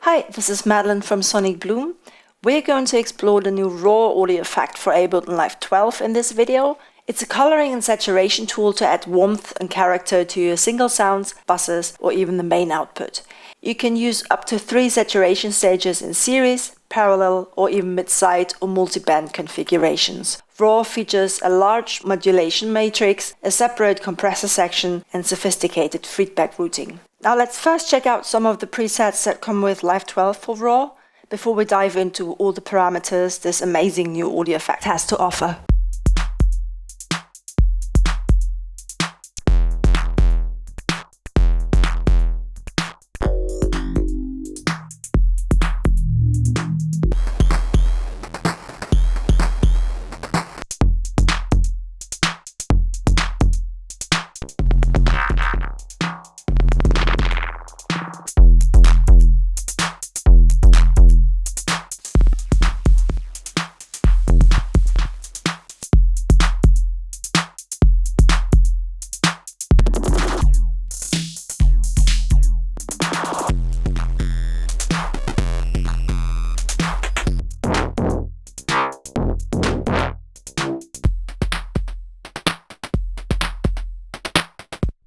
Hi, this is Madeleine from Sonic Bloom. We're going to explore the new raw audio effect for Ableton Live 12 in this video. It's a coloring and saturation tool to add warmth and character to your single sounds, buzzers, or even the main output. You can use up to 3 saturation stages in series, parallel, or even mid-side or multiband configurations. Raw features a large modulation matrix, a separate compressor section, and sophisticated feedback routing. Now let's first check out some of the presets that come with Live 12 for Raw, before we dive into all the parameters this amazing new audio effect has to offer.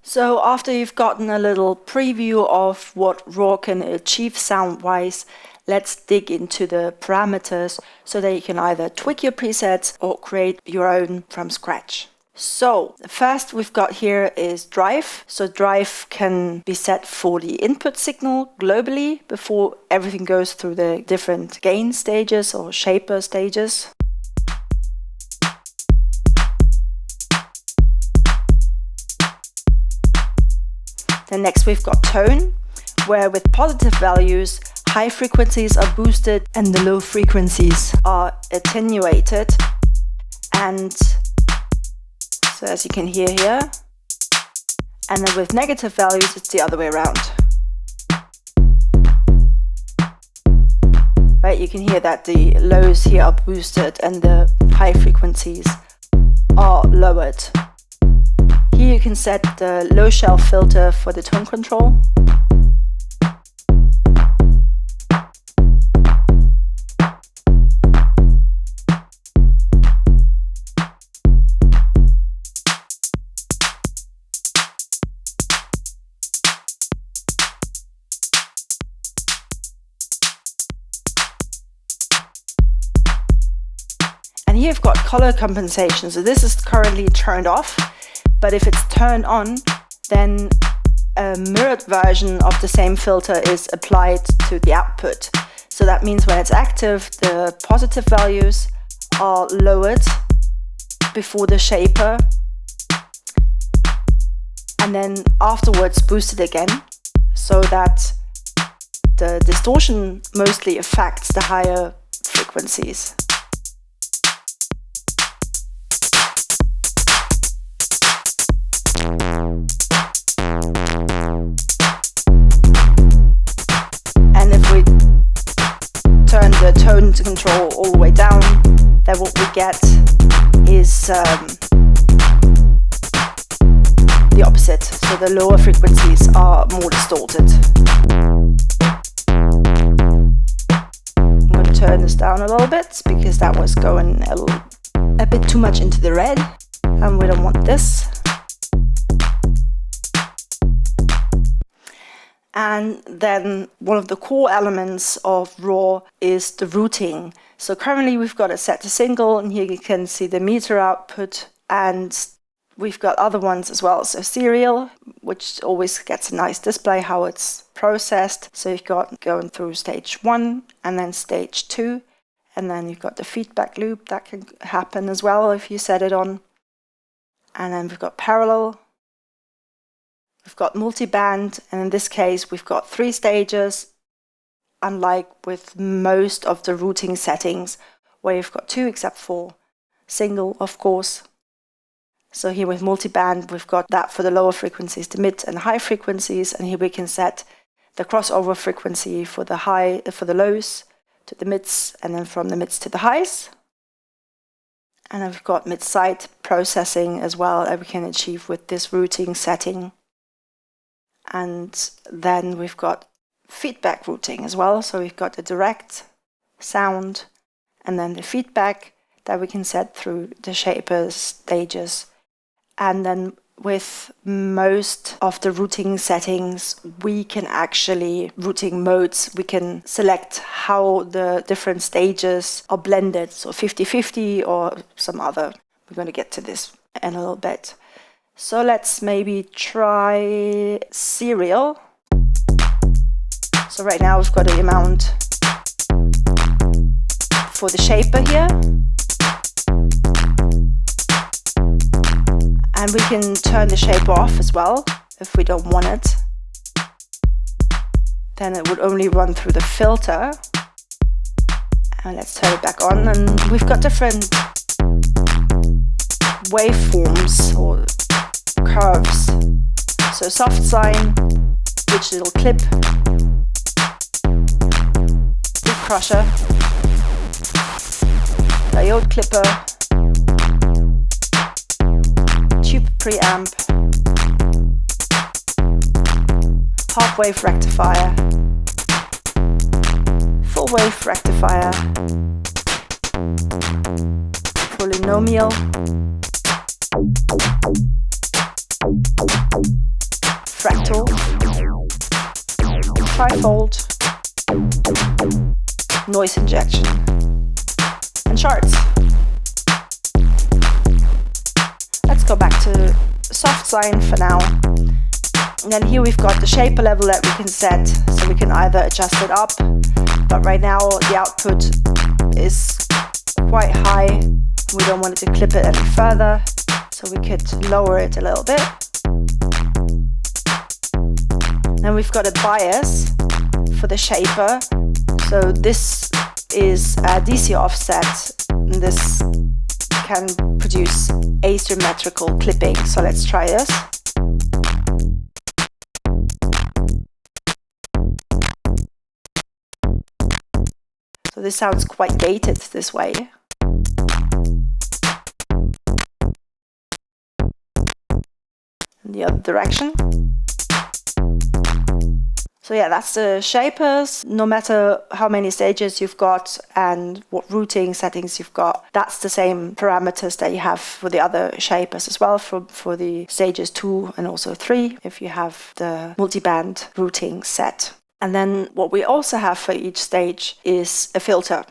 So after you've gotten a little preview of what Raw can achieve sound-wise, let's dig into the parameters so that you can either tweak your presets or create your own from scratch. So the first we've got here is drive. So drive can be set for the input signal globally before everything goes through the different gain stages or shaper stages. Then next we've got tone, where with positive values, high frequencies are boosted and the low frequencies are attenuated. And so as you can hear here, and then with negative values, it's the other way around. Right, you can hear that the lows here are boosted and the high frequencies are lowered. Here you can set the low shelf filter for the tone control. And here you've got color compensation. So this is currently turned off. But if it's turned on, then a mirrored version of the same filter is applied to the output. So that means when it's active, the positive values are lowered before the shaper, and then afterwards boosted again, so that the distortion mostly affects the higher frequencies. Turn the tone control all the way down, then what we get is the opposite, so the lower frequencies are more distorted. I'm going to turn this down a little bit because that was going a bit too much into the red, and we don't want this. And then one of the core elements of Raw is the routing. So currently we've got it set to single, and here you can see the meter output, and we've got other ones as well. So serial, which always gets a nice display how it's processed. So you've got going through stage 1 and then stage 2, and then you've got the feedback loop that can happen as well if you set it on. And then we've got parallel. We've got multiband, and in this case we've got 3 stages, unlike with most of the routing settings where you've got 2 except for single, of course. So here with multiband we've got that for the lower frequencies, the mid and high frequencies, and here we can set the crossover frequency for the lows to the mids, and then from the mids to the highs. And then we've got mid-side processing as well that we can achieve with this routing setting. And then we've got feedback routing as well. So we've got the direct sound and then the feedback that we can set through the shaper stages. And then with most of the routing settings, we can actually, routing modes, we can select how the different stages are blended. So 50-50 or some other. We're going to get to this in a little bit. So let's maybe try serial. So right now we've got the amount for the shaper here. And we can turn the shaper off as well if we don't want it. Then it would only run through the filter. And let's turn it back on. And we've got different waveforms or curves. So soft sine, digital clip, deep crusher, diode clipper, tube preamp, half wave rectifier, full wave rectifier, polynomial, fractal, trifold, noise injection, and charts. Let's go back to soft sine for now. And then here we've got the shaper level that we can set, so we can either adjust it up, but right now the output is quite high. We don't want it to clip it any further, so we could lower it a little bit. Then we've got a bias for the shaper. So this is a DC offset. This can produce asymmetrical clipping. So let's try this. So this sounds quite gated this way. In the other direction. So yeah, that's the shapers. No matter how many stages you've got and what routing settings you've got, that's the same parameters that you have for the other shapers as well, for the stages 2 and also 3, if you have the multiband routing set. And then what we also have for each stage is a filter.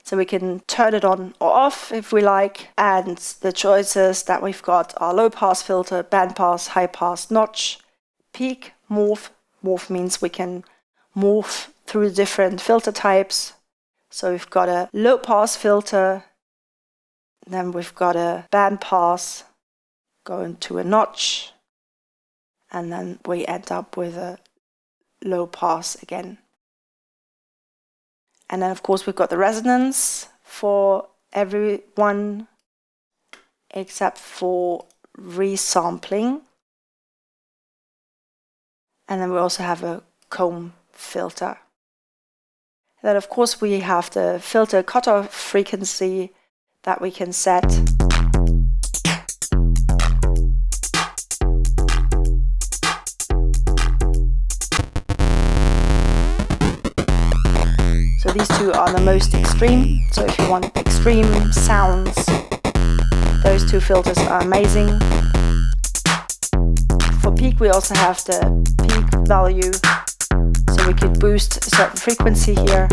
So we can turn it on or off if we like. And the choices that we've got are low pass filter, band pass, high pass, notch, peak, morph. Morph means we can morph through different filter types. So we've got a low pass filter, then we've got a band pass going to a notch, and then we end up with a low pass again. And then of course we've got the resonance for every one except for resampling. And then we also have a comb filter. And then of course we have the filter cutoff frequency that we can set. So these two are the most extreme. So if you want extreme sounds, those two filters are amazing. For peak, we also have the peak value, so we could boost a certain frequency here.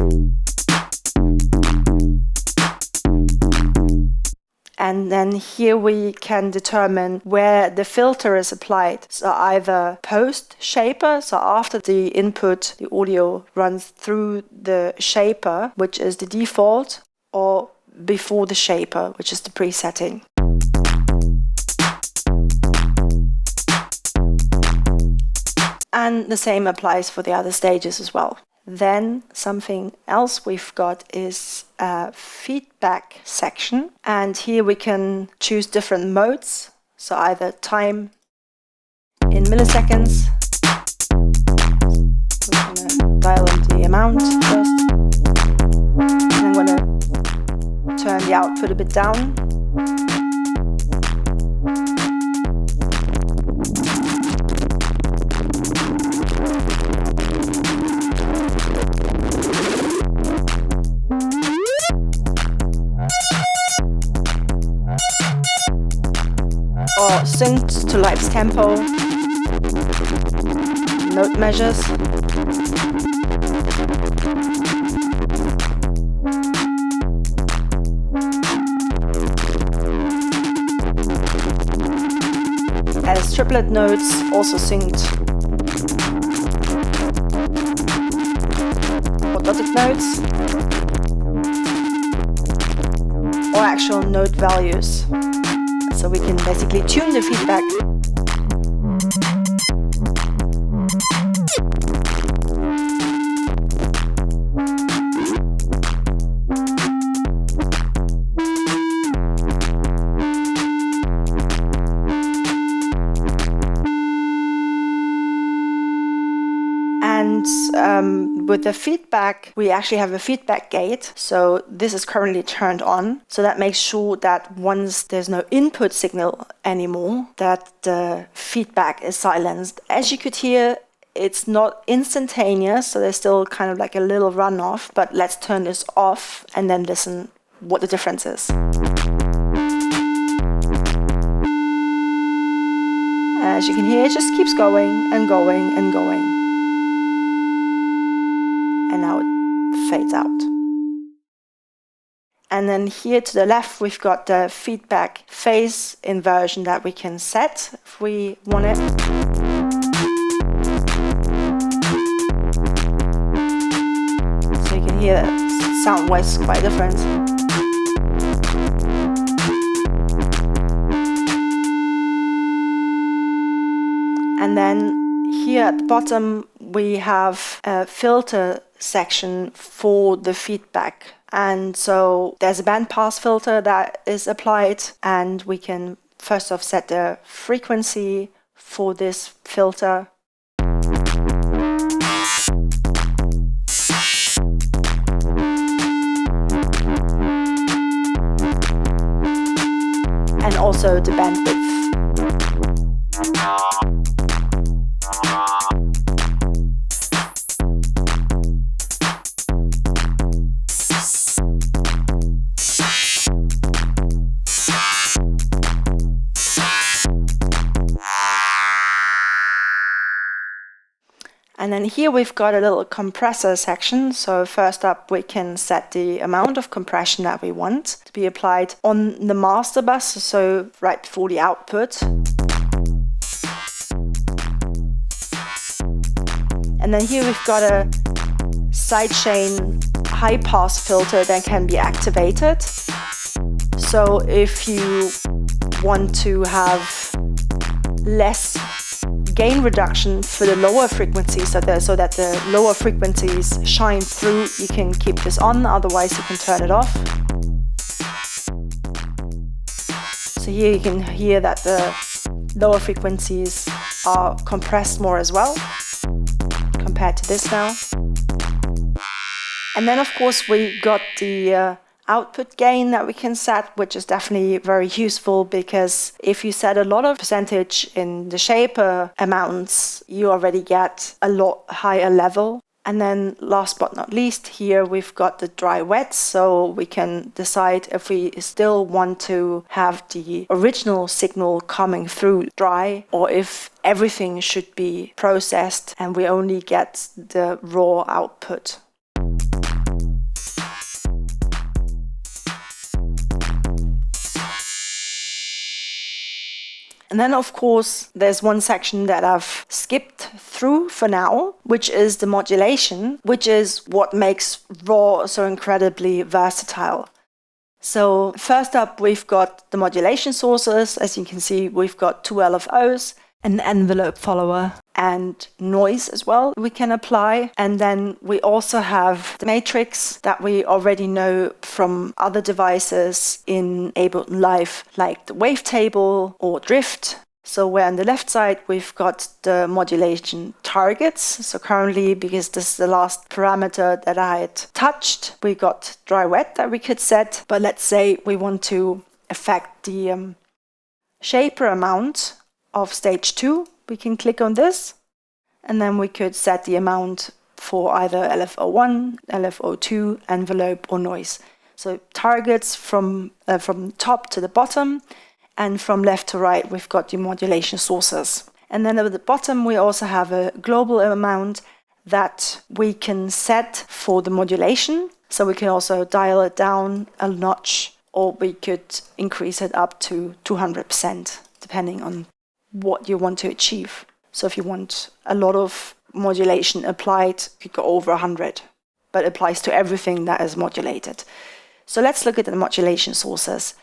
And then here we can determine where the filter is applied. So either post shaper, so after the input, the audio runs through the shaper, which is the default, or before the shaper, which is the presetting. And the same applies for the other stages as well. Then something else we've got is a feedback section. And here we can choose different modes. So either time in milliseconds. We're going to dial in the amount first. And I'm going to turn the output a bit down. synced to Life's tempo, note measures. As triplet notes also synced, or dotted notes, or actual note values. So we can basically tune the feedback. And with the feedback, we actually have a feedback gate. So this is currently turned on. So that makes sure that once there's no input signal anymore, that the feedback is silenced. As you could hear, it's not instantaneous, so there's still kind of like a little runoff, but let's turn this off and then listen what the difference is. As you can hear, it just keeps going and going and going. And now it fades out. And then here to the left, we've got the feedback phase inversion that we can set if we want it. So you can hear that sound-wise quite different. And then here at the bottom, we have a filter section for the feedback. And so there's a bandpass filter that is applied, and we can first off set the frequency for this filter. And also the bandwidth. And then here we've got a little compressor section. So first up, we can set the amount of compression that we want to be applied on the master bus, so right before the output. And then here we've got a sidechain high pass filter that can be activated. So if you want to have less gain reduction for the lower frequencies, so that the lower frequencies shine through, you can keep this on, otherwise you can turn it off. So here you can hear that the lower frequencies are compressed more as well, compared to this now. And then of course we got the output gain that we can set, which is definitely very useful, because if you set a lot of percentage in the shaper amounts, you already get a lot higher level. And then last but not least, here we've got the dry wet, so we can decide if we still want to have the original signal coming through dry, or if everything should be processed and we only get the raw output. And then, of course, there's one section that I've skipped through for now, which is the modulation, which is what makes raw so incredibly versatile. So first up, we've got the modulation sources. As you can see, we've got two LFOs, an envelope follower, and noise as well we can apply. And then we also have the matrix that we already know from other devices in Ableton Live, like the wavetable or drift. So where on the left side we've got the modulation targets. So currently, because this is the last parameter that I had touched, we got dry wet that we could set. But let's say we want to affect the shaper amount of stage 2, we can click on this, and then we could set the amount for either LFO1, LFO2, envelope, or noise. So targets from top to the bottom, And from left to right, we've got the modulation sources. And then at the bottom, we also have a global amount that we can set for the modulation. So we can also dial it down a notch, or we could increase it up to 200%, depending on what you want to achieve. So if you want a lot of modulation applied, you could go over 100, but it applies to everything that is modulated. So let's look at the modulation sources.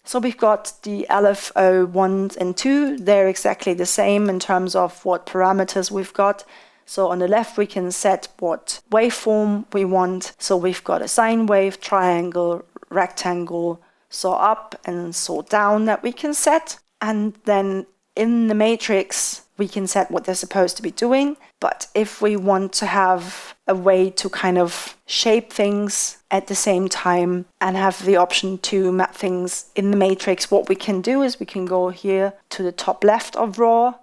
So we've got the LFO 1 and 2. They're exactly the same in terms of what parameters we've got. So on the left, we can set what waveform we want. So we've got a sine wave, triangle, rectangle, saw up and saw down that we can set. And then in the matrix, we can set what they're supposed to be doing. But if we want to have a way to kind of shape things at the same time and have the option to map things in the matrix, what we can do is we can go here to the top left of raw,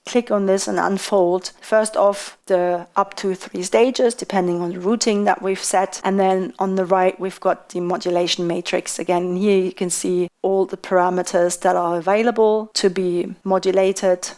click on this and unfold first off the up to 3 stages depending on the routing that we've set, and then on the right we've got the modulation matrix. Again, here you can see all the parameters that are available to be modulated,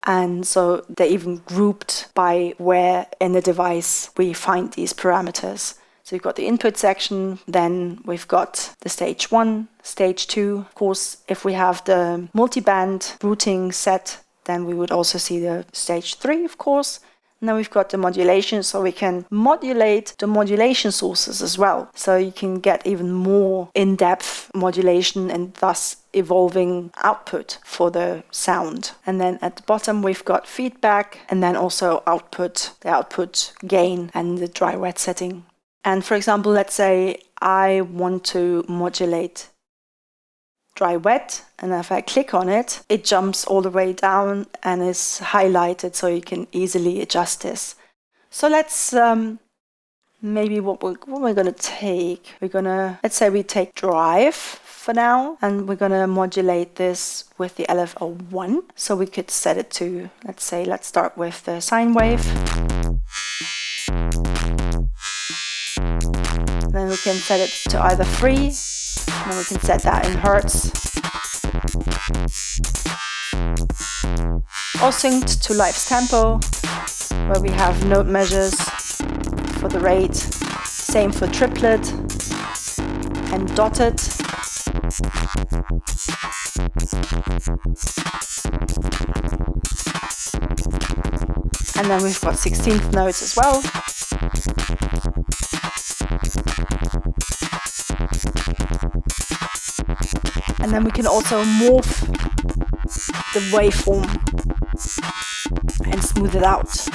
and so they're even grouped by where in the device we find these parameters. So we've got the input section, then we've got the stage 1, stage 2. Of course, if we have the multiband routing set, then we would also see the stage 3, of course. And then we've got the modulation, so we can modulate the modulation sources as well. So you can get even more in-depth modulation and thus evolving output for the sound. And then at the bottom, we've got feedback and then also output, the output gain and the dry-wet setting. And for example, let's say I want to modulate dry-wet, and if I click on it, it jumps all the way down and is highlighted so you can easily adjust this. So let's maybe what we're going to take, let's say we take drive for now, and we're going to modulate this with the LFO 1. So we could set it to, let's start with the sine wave. Then we can set it to either 3, and then we can set that in hertz. Or synced to Life's tempo, where we have note measures for the rate. Same for triplet and dotted. And then we've got 16th notes as well. And then we can also morph the waveform and smooth it out so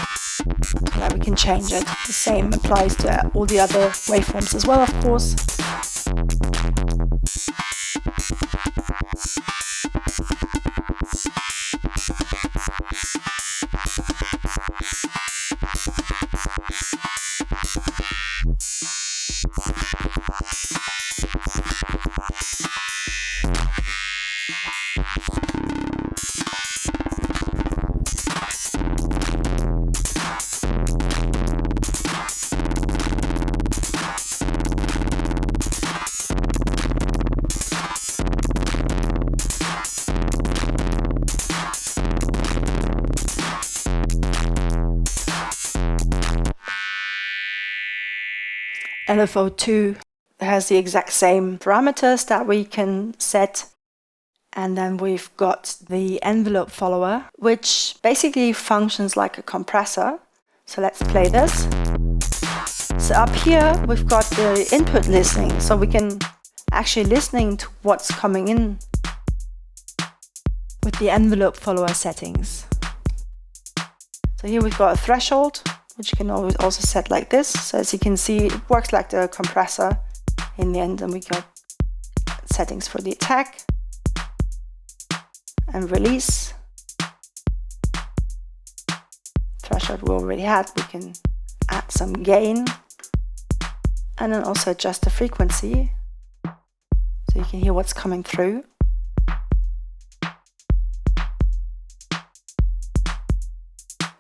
that we can change it. The same applies to all the other waveforms as well, of course. LFO2 has the exact same parameters that we can set. And then we've got the envelope follower, which basically functions like a compressor. So let's play this. So up here, we've got the input listening. So we can actually listening to what's coming in with the envelope follower settings. So here we've got a threshold, which you can always also set like this. So as you can see, it works like the compressor in the end. And we got settings for the attack and release. Threshold we already had. We can add some gain and then also adjust the frequency so you can hear what's coming through.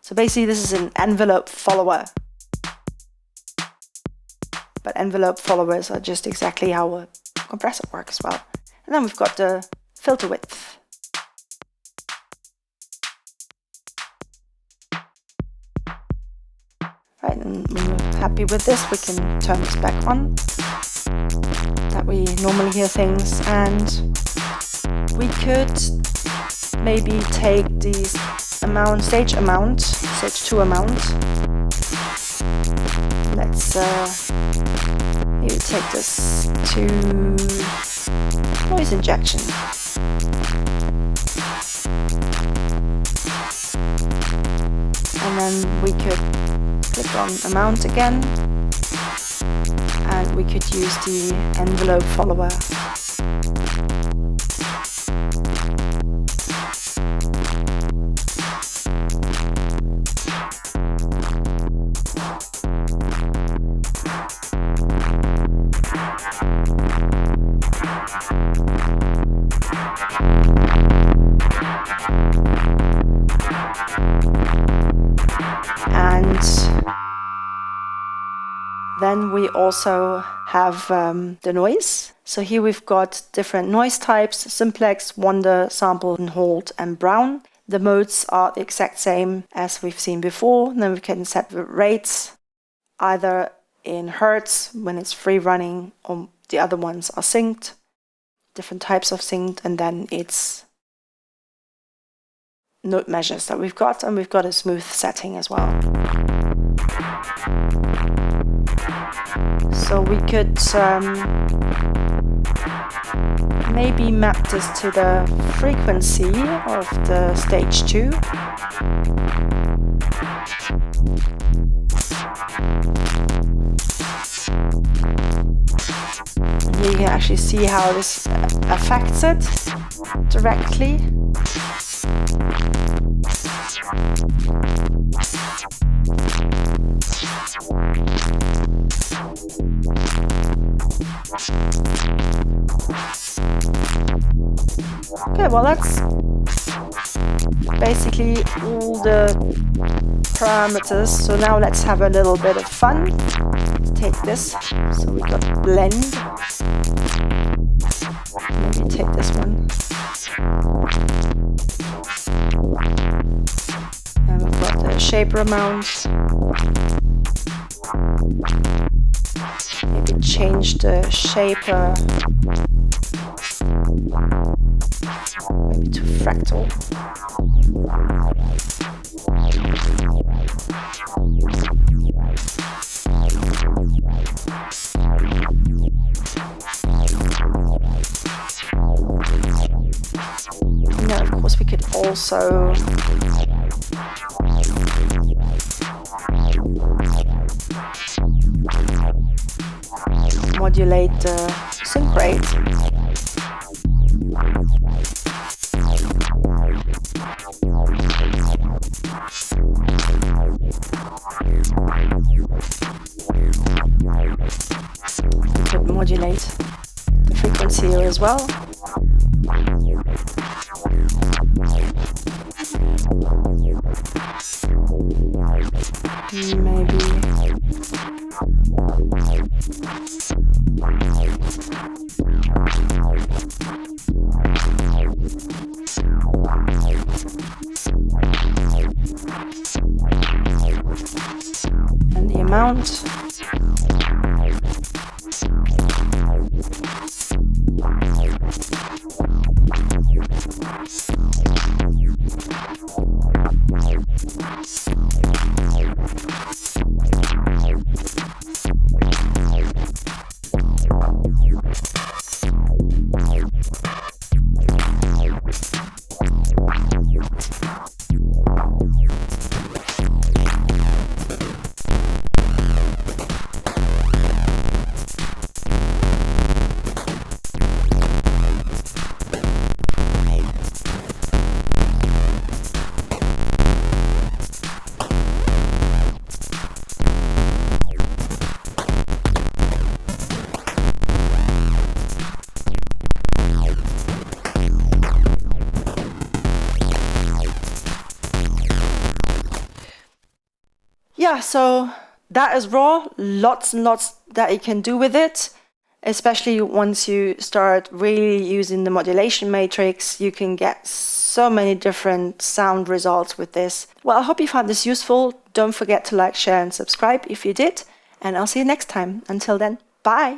So basically this is an envelope follower. But envelope followers are just exactly how a compressor works as well. And then we've got the filter width. Right, and when we're happy with this, we can turn this back on, that we normally hear things, and we could maybe take these stage 2 amount. Let's maybe take this to noise injection. And then we could click on amount again, and we could use the envelope follower. And then we also have the noise. So here we've got different noise types: simplex, wonder, sample, and hold, and brown. The modes are the exact same as we've seen before. Then we can set the rates either in hertz when it's free running, or the other ones are synced, different types of synced, and then it's note measures that we've got, and we've got a smooth setting as well. So we could maybe map this to the frequency of the stage 2. And here you can actually see how this affects it directly. Okay, well that's basically all the parameters. So now let's have a little bit of fun. Let's take this. So we got blend. Maybe take this one. And we've got the shaper amount. Maybe change the shaper maybe to fractal. Now, of course, we could also modulate the sync rate. We could modulate the frequency here as well. Maybe and the amount. Yeah, so that is raw. Lots and lots that you can do with it. Especially once you start really using the modulation matrix, you can get so many different sound results with this. Well, I hope you found this useful. Don't forget to like, share, and subscribe if you did. And I'll see you next time. Until then, bye!